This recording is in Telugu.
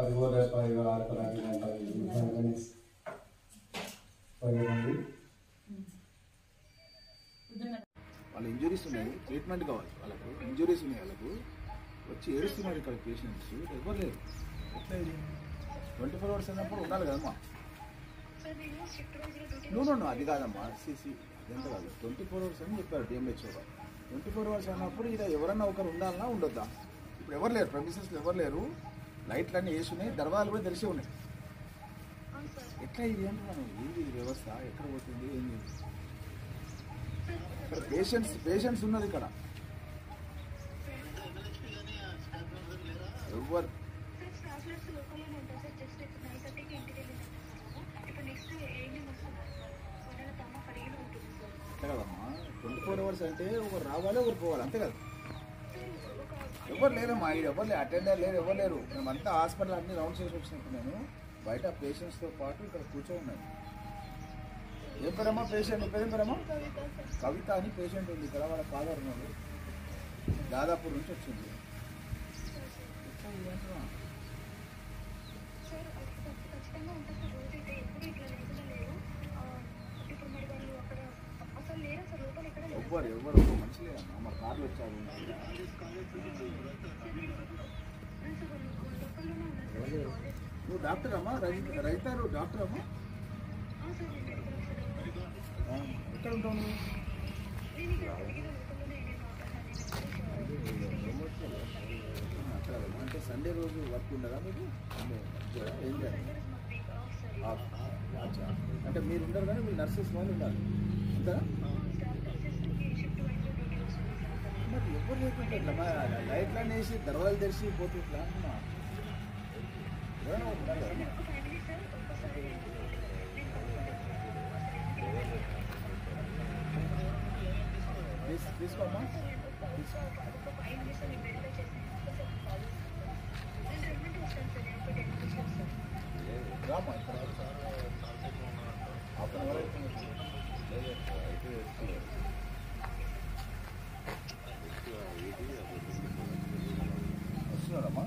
14 పైగా ఆడతానికి వాళ్ళ ఇంజురీస్ ఉన్నాయి, ట్రీట్మెంట్ కావాలి. వాళ్ళకు ఇంజురీస్ ఉన్నాయి, వాళ్ళకు వచ్చి ఏడుస్తున్నారు ఇక్కడ పేషెంట్స్. ఎవరు లేరు. ఎట్లా ఇది 24 hours అన్నప్పుడు ఉండాలి కదమ్మా. నువ్వు అది కాదమ్మా, సిసి అదంతా కాదు. 24 hours అని చెప్పారు డిఎంహెచ్ఓ. 24 hours అన్నప్పుడు ఇలా ఎవరన్నా ఒకరు ఉండాలన్నా ఉండొద్దా? ఇప్పుడు ఎవరు లేరు, ప్రెమిసెస్లో ఎవరు లేరు. లైట్లన్నీ వేసి ఉన్నాయి, దర్వాజాలు కూడా తెలిసి ఉన్నాయి. ఎట్లా ఇది అంటున్నాను, ఏంది ఇది వ్యవస్థ, ఎక్కడ పోతుంది, ఏంది ఇక్కడ? పేషెంట్స్ ఉన్నది ఇక్కడ. ఎవరు కదమ్మా, 24 hours అంటే ఒకరు రావాలి, ఒకరు పోవాలి, అంతే కదా. ఎవరు లేరమ్మా, ఎవరు లేరు, అటెండర్ లేరు, ఎవరు లేరు. మేమంతా హాస్పిటల్ అన్ని రౌండ్స్ చేసి వచ్చినప్పుడు నేను బయట పేషెంట్స్తో పాటు ఇక్కడ కూర్చోన్నాను. ఏం పేరమ్మా పేషెంట్? పేరేం పేరమ్మా? కవిత అని పేషెంట్ ఉంది ఇక్కడ. వాళ్ళ ఫాదర్ ఉన్నాడు, దాదాపూర్ నుంచి వచ్చింది. ఎవరు మంచి లేదమ్మా, మా కార్లు వచ్చారు. నువ్వు డాక్టర్ అమ్మా? రైతారు డాక్టర్ అమ్మా? ఎక్కడ ఉంటావు నువ్వు? అక్కడ అంటే సండే రోజు వర్క్ ఉండదా మీకు? ఏం చేయాలి అంటే మీరు ఉండరు కానీ మీరు నర్సెస్ వాళ్ళు ఉండాలి అంతేనా? మరి ఎవరు లేకుంటే ఇట్లా లైట్లన్నీ వేసి దర్వాజాలు తెరిచి పోతే ఇట్లా అంటున్నా. ఎవరైనా ఉంటారు కదా. తీసుకోమ్మా, రామ్మా. ఇక్కడ హాఫ్ అన్ అవర్ అవుతుంది. వస్తున్నారమ్మా.